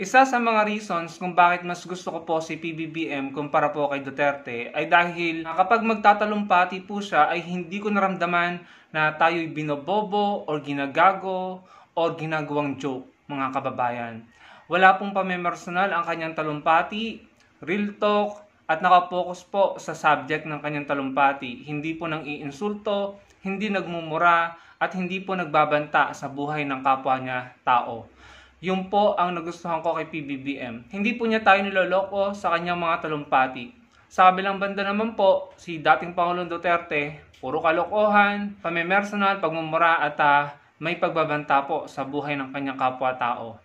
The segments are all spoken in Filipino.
Isa sa mga reasons kung bakit mas gusto ko po si PBBM kumpara po kay Duterte ay dahil kapag magtatalumpati po siya ay hindi ko naramdaman na tayo'y binobobo or ginagago or ginagawang joke, mga kababayan. Wala pong pamemersonal ang kanyang talumpati, real talk, at nakapokus po sa subject ng kanyang talumpati. Hindi po nang iinsulto, hindi nagmumura, at hindi po nagbabanta sa buhay ng kapwa niya tao. Yun po ang nagustuhan ko kay PBBM. Hindi po niya tayo niloloko sa kanyang mga talumpati. Sa kabilang banda naman po, si dating Pangulong Duterte, puro kalokohan, pamemersonal, pagmumura at may pagbabanta po sa buhay ng kanyang kapwa-tao.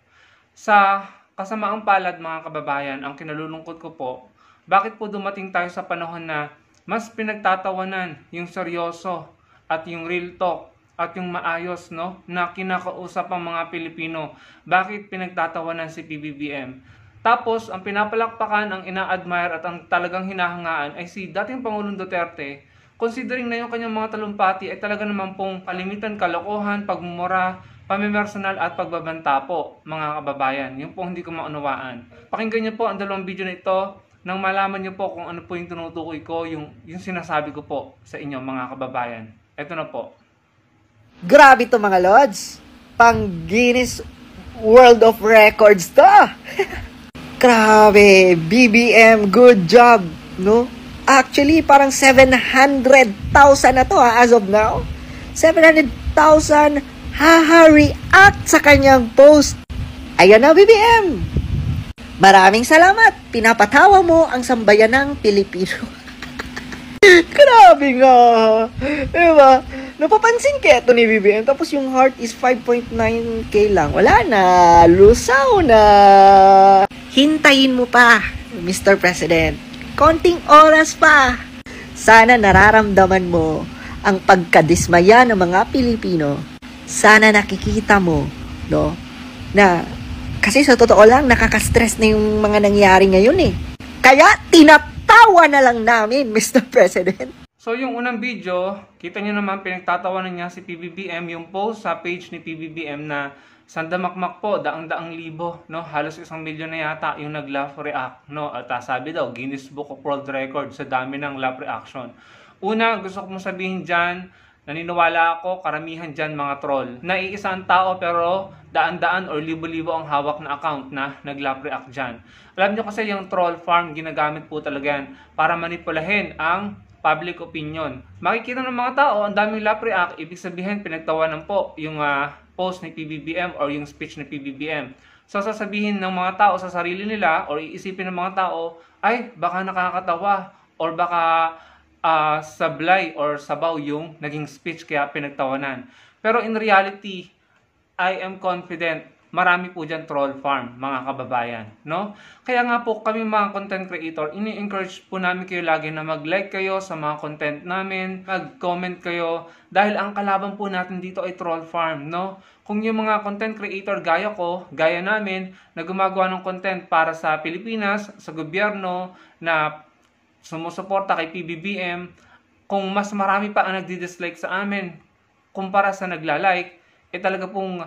Sa kasamaang palad mga kababayan, ang kinalulungkot ko po, bakit po dumating tayo sa panahon na mas pinagtatawanan yung seryoso at yung real talk at yung maayos, no, na kinakausap ang mga Pilipino? Bakit pinagtatawanan si PBBM? Tapos, ang pinapalakpakan, ang ina-admire at ang talagang hinahangaan ay si dating Pangulong Duterte, considering na yung kanyang mga talumpati ay talaga naman pong kalimitan, kalokohan, pagmumura, pamemersonal at pagbabanta po, mga kababayan. Yung po hindi ko maunawaan. Pakinggan niyo po ang dalawang video na ito nang malaman niyo po kung ano po yung tinutukoy ko, yung sinasabi ko po sa inyo, mga kababayan. Ito na po. Grabe to mga Lods. Pang Guinness World of Records to. Grabe, BBM, good job, no? Actually, parang 700,000 na to as of now. 700,000 haha-react sa kanyang post. Ayan na, BBM. Maraming salamat. Pinapatawa mo ang sambayanang Pilipino. Grabe nga. Diba? Napapansin kaya ito ni BBM. Tapos yung heart is 5.9k lang. Wala na. Lusaw na. Hintayin mo pa, Mr. President. Konting oras pa. Sana nararamdaman mo ang pagkadismaya ng mga Pilipino. Sana nakikita mo, no? Na, kasi sa totoo lang, nakaka-stress na yung mga nangyari ngayon eh. Kaya, tinatawa na lang namin, Mr. President. So yung unang video, kita nyo naman pinagtatawanan niya si PBBM, yung post sa page ni PBBM na sandamakmak po, daang-daang libo, no? Halos 1 milyon na yata yung nag-laugh react, no? At sabi daw, Guinness Book of World Records sa dami ng laugh reaction. Una, gusto ko mong sabihin dyan, naniniwala ako, karamihan dyan mga troll. Naiisang tao pero daan-daan or libo-libo ang hawak na account na nag-laugh react dyan. Alam nyo kasi yung troll farm, ginagamit po talaga yan para manipulahin ang public opinion. Makikita ng mga tao, ang daming laugh react, ibig sabihin pinagtawanan po yung post ni PBBM or yung speech ni PBBM. So sasabihin ng mga tao sa sarili nila or iisipin ng mga tao, ay baka nakakatawa or baka sablay or sabaw yung naging speech kaya pinagtawanan. Pero in reality, I am confident marami po dyan troll farm, mga kababayan, no? Kaya nga po kami mga content creator, ini-encourage po namin kayo lagi na mag-like kayo sa mga content namin, mag-comment kayo, dahil ang kalaban po natin dito ay troll farm, no? Kung yung mga content creator gaya ko, gaya namin, na gumagawa ng content para sa Pilipinas, sa gobyerno, na sumusuporta kay PBBM, kung mas marami pa ang nagdi-dislike sa amin kumpara sa nagla-like, talaga pong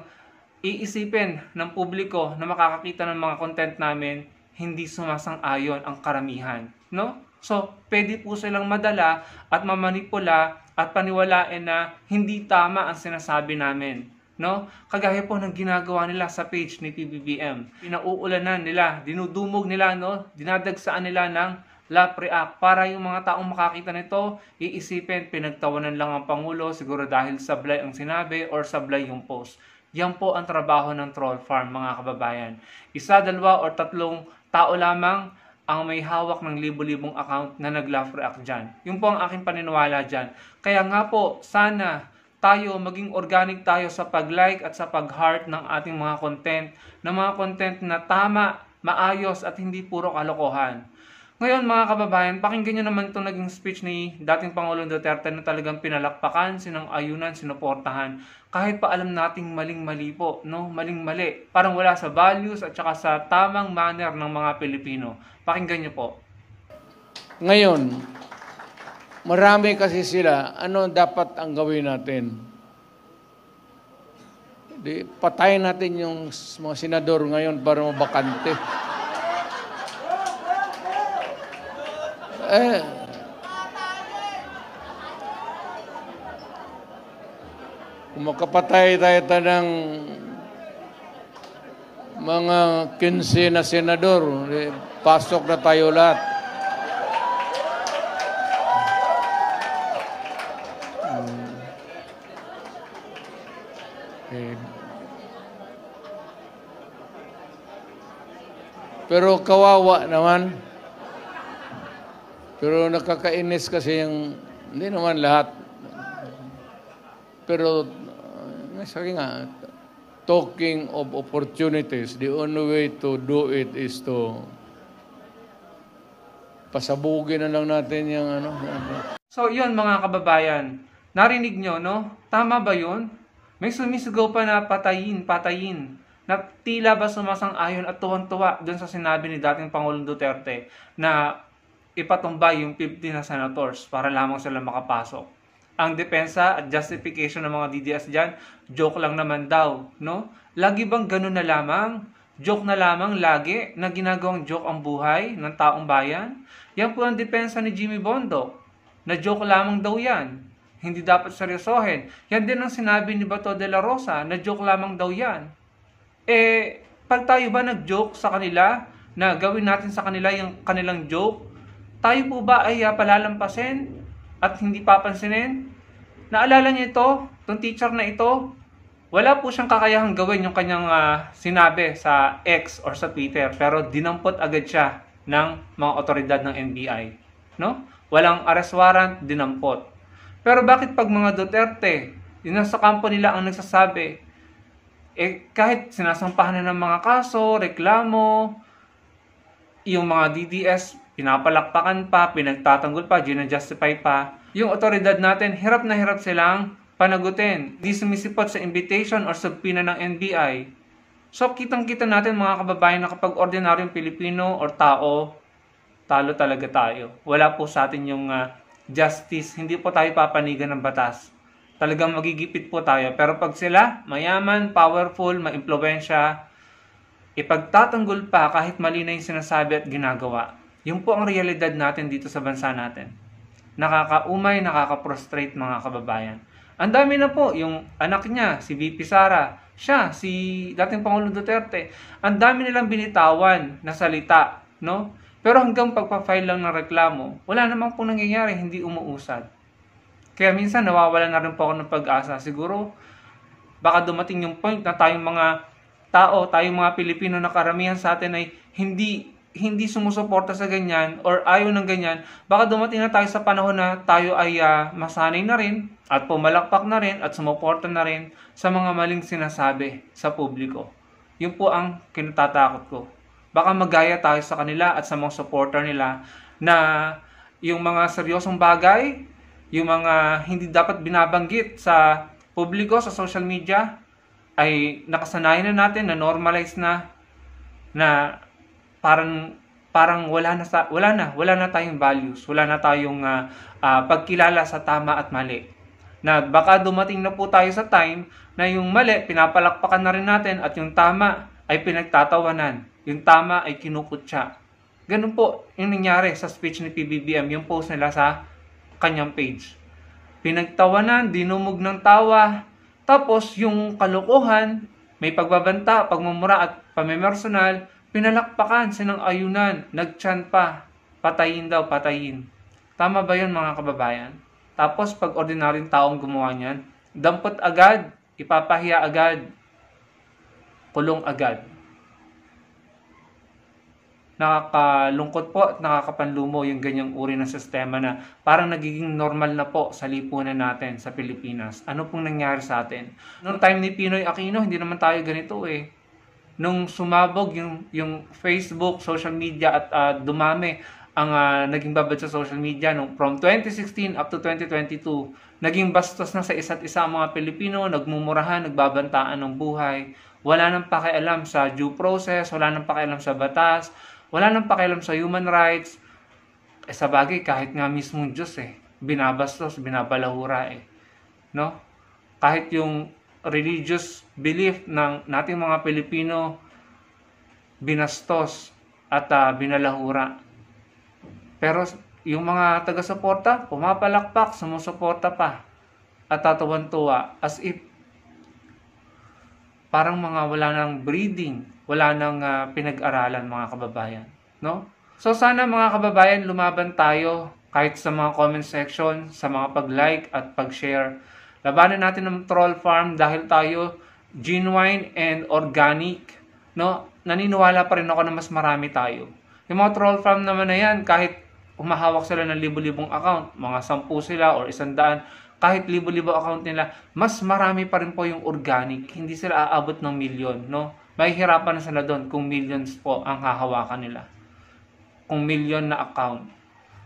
iisipin ng publiko na makakakita ng mga content namin, hindi sumasang-ayon ang karamihan, no? So, pwede po silang madala at mamanipula at paniwalain na hindi tama ang sinasabi namin, no? Kagaya po ng ginagawa nila sa page ni PBBM. Pinauulanan nila, dinudumog nila, no? Dinadagsaan nila ng laugh react para yung mga taong makakita nito, iisipin pinagtawanan lang ang Pangulo siguro dahil sablay ang sinabi or sablay yung post. Yan po ang trabaho ng troll farm, mga kababayan. 1, 2 o 3 tao lamang ang may hawak ng libo-libong account na nag-laugh react dyan. Yun po ang aking paniniwala dyan. Kaya nga po, sana tayo, maging organic tayo sa pag-like at sa pag-heart ng ating mga content na tama, maayos at hindi puro kalokohan. Ngayon mga kababayan, pakinggan nyo naman itong naging speech ni dating Pangulong Duterte na talagang pinalakpakan, sinang-ayunan, sinuportahan. Kahit pa alam nating maling-mali po, no? Maling-mali. Parang wala sa values at saka sa tamang manner ng mga Pilipino. Pakinggan nyo po. Ngayon, marami kasi sila. Ano dapat ang gawin natin? Di, patayin natin yung mga senador ngayon para mabakante. Kung makapatay tayo ng mga 15 na senador, pasok na tayo lahat. Pero kawawa naman. Pero nakakainis kasi yung, hindi naman lahat. Pero, sabi nga, talking of opportunities, the only way to do it is to pasabugin na lang natin yung ano. So, yun mga kababayan. Narinig nyo, no? Tama ba yun? May sumisigaw pa na patayin. Na tila ba sumasang-ayon at tuwang-tuwa dun sa sinabi ni dating Pangulong Duterte na ipatumbay yung 50 na senators para lamang sila makapasok. Ang depensa at justification ng mga DDS dyan, joke lang naman daw, no? Lagi bang ganun na lamang? Joke na lamang lagi na ginagawang joke ang buhay ng taong bayan? Yan po ang depensa ni Jimmy Bondoc, na joke lamang daw yan. Hindi dapat seryosohin. Yan din ang sinabi ni Bato de la Rosa, na joke lamang daw yan. Pag tayo ba nag-joke sa kanila, na gawin natin sa kanila yung kanilang joke, tayo po ba ay palalampasin at hindi papansinin? Naalala niyo ito, itong teacher na ito, wala po siyang kakayahang gawin yung kanyang sinabi sa X or sa Twitter, pero dinampot agad siya ng mga otoridad ng NBI. No? Walang arrest warrant, dinampot. Pero bakit pag mga Duterte, yun nasa kampo nila ang nagsasabi, kahit sinasampahan na ng mga kaso, reklamo, yung mga DDS, pinapalakpakan pa, pinagtatanggol pa, ginajustify pa, yung otoridad natin, hirap na hirap silang panagutin. Di sumisipot sa invitation or subpoena ng NBI. So, kitang-kita natin mga kababayan na kapag ordinaryong Pilipino or tao, talo talaga tayo. Wala po sa atin yung justice, hindi po tayo papanigan ng batas. Talagang magigipit po tayo. Pero pag sila, mayaman, powerful, maimpluwensya, ipagtatanggol pa kahit mali na yung sinasabi at ginagawa. Yun po ang realidad natin dito sa bansa natin. Nakakaumay, nakaka-prostrate mga kababayan. Ang dami na po, yung anak niya, si VP Sara, siya, si dating Pangulong Duterte, ang dami nilang binitawan na salita, no? Pero hanggang pagpa-file lang ng reklamo, wala namang po nangyayari, hindi umuusad. Kaya minsan nawawala na rin po ako ng pag-asa. Siguro, baka dumating yung point na tayong mga tao, tayong mga Pilipino na karamihan sa atin ay hindi sumusuporta sa ganyan or ayaw ng ganyan. Baka dumating na tayo sa panahon na tayo ay masanay na rin at pumalakpak na rin at sumuporta na rin sa mga maling sinasabi sa publiko. Yun po ang kinatatakot ko. Baka magaya tayo sa kanila at sa mga supporter nila na yung mga seryosong bagay, yung mga hindi dapat binabanggit sa publiko, sa social media, ay nakasanayan na natin, na normalize na parang wala na tayong values, wala na tayong pagkilala sa tama at mali. Na baka dumating na po tayo sa time na yung mali, pinapalakpakan na rin natin at yung tama ay pinagtatawanan. Yung tama ay kinukutya. Ganun po yung nangyari sa speech ni PBBM, yung post nila sa kanyang page. Pinagtawanan, dinumog ng tawa, tapos yung kalokohan, may pagbabanta, pagmumura at pamimersonal, pinalakpakan, sinang-ayunan, nagtiyan pa, patayin daw, patayin. Tama ba yun mga kababayan? Tapos pag ordinaryong taong gumawa niyan, dampot agad, ipapahiya agad, kulong agad. Nakakalungkot po at nakakapanlumo yung ganyang uri ng sistema na parang nagiging normal na po sa lipunan natin sa Pilipinas. Ano pong nangyari sa atin? Noong time ni Pinoy Aquino, hindi naman tayo ganito eh. Nung sumabog yung Facebook, social media at dumami ang naging babad sa social media from 2016 up to 2022, naging bastos na sa isa't isa ang mga Pilipino, nagmumurahan, nagbabantaan ng buhay, wala nang pakialam sa due process, wala nang pakialam sa batas, wala nang pakialam sa human rights. Sa bagay, kahit nga mismong Diyos binabastos, binabalahura no? Kahit yung religious belief ng nating mga Pilipino binastos at binalahura. Pero yung mga taga-suporta, pumapalakpak, sumusuporta pa at tatuwan-tuwa as if parang mga wala nang breeding, wala nang pinag-aralan mga kababayan, no? So sana mga kababayan, lumaban tayo kahit sa mga comment section, sa mga pag-like at pag-share. Labanan natin ng troll farm dahil tayo genuine and organic, no? Naniniwala pa rin ako na mas marami tayo. Yung mga troll farm naman na yan, kahit humahawak sila ng libo-libong account, mga 10 sila or 100, kahit libo-libo account nila, mas marami pa rin po yung organic. Hindi sila aabot ng milyon, no? Mahihirapan na sila doon kung millions po ang hahawakan nila. Kung milyon na account.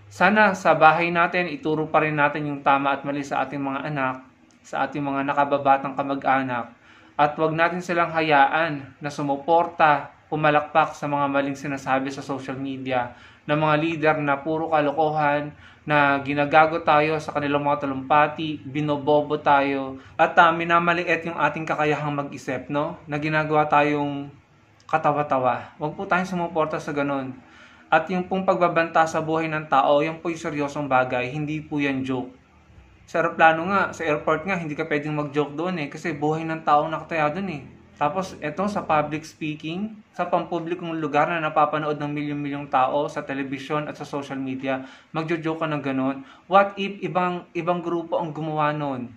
Sana sa bahay natin, ituro pa rin natin yung tama at mali sa ating mga anak, sa ating mga nakababatang kamag-anak, at wag natin silang hayaan na sumuporta, pumalakpak sa mga maling sinasabi sa social media ng mga leader na puro kalokohan, na ginagago tayo sa kanilang mga talumpati, binobobo tayo, at minamaliit yung ating kakayahang mag-isip, no? Na ginagawa tayong katawa-tawa. Wag po tayong sumuporta sa ganun. At yung pong pagbabanta sa buhay ng tao, yung po yung seryosong bagay, hindi po yan joke. Sa aeroplano nga, sa airport nga, hindi ka pwedeng mag-joke doon kasi buhay ng tao nakataya doon Tapos, eto sa public speaking, sa pampublikong lugar na napapanood ng milyon-milyong tao sa telebisyon at sa social media, magjo-joke ka ng ganon. What if ibang grupo ang gumawa nun?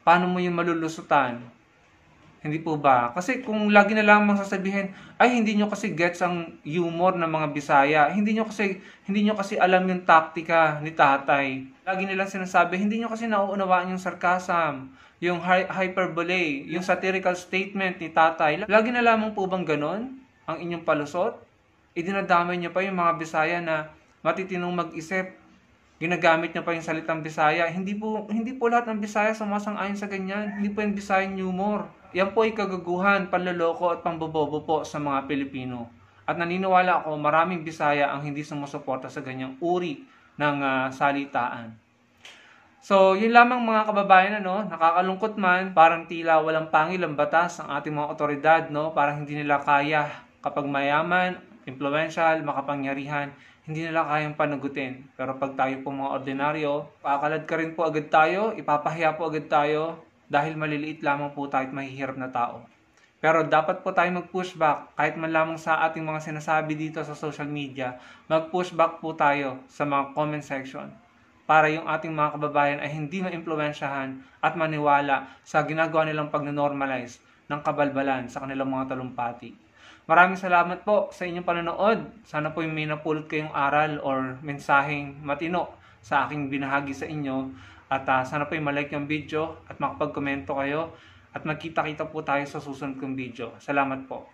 Paano mo yung malulusutan? Hindi po ba? Kasi kung lagi na lamang sasabihin, ay hindi nyo kasi gets ang humor ng mga Bisaya. Hindi nyo kasi alam yung taktika ni tatay. Lagi nilang sinasabi, hindi nyo kasi nauunawaan yung sarcasm, yung hyperbole, yung satirical statement ni tatay. Lagi na lamang po bang ganon ang inyong palusot? Idinadamay nyo pa yung mga Bisaya na matitinong mag-isip. Ginagamit nyo pa yung salitang Bisaya. Hindi po lahat ng Bisaya sumasang-ayon sa ganyan. Hindi po yung Bisayan humor. Yan po ay kagaguhan, panloloko at pambobobo po sa mga Pilipino. At naniniwala ako maraming Bisaya ang hindi sumusuporta sa ganyang uri ng salitaan. So, yun lamang mga kababayan, nakakalungkot man, parang tila walang pangil ang batas ang ating mga otoridad, parang hindi nila kaya kapag mayaman, influential, makapangyarihan, hindi nila kayang panagutin. Pero pag tayo po mga ordinaryo, paakalad ka rin po agad tayo, ipapahiya po agad tayo, dahil maliliit lamang po tayo at mahihirap na tao. Pero dapat po tayo mag-pushback, kahit man lamang sa ating mga sinasabi dito sa social media, mag-pushback po tayo sa mga comment section para yung ating mga kababayan ay hindi ma-impluwensyahan at maniwala sa ginagawa nilang pag-normalize ng kabalbalan sa kanilang mga talumpati. Maraming salamat po sa inyong panonood. Sana po yung may napulot kayong aral or mensaheng matino sa aking binahagi sa inyo. At sana po yung malike yung video at makapag-komento kayo at magkita-kita po tayo sa susunod kong video. Salamat po.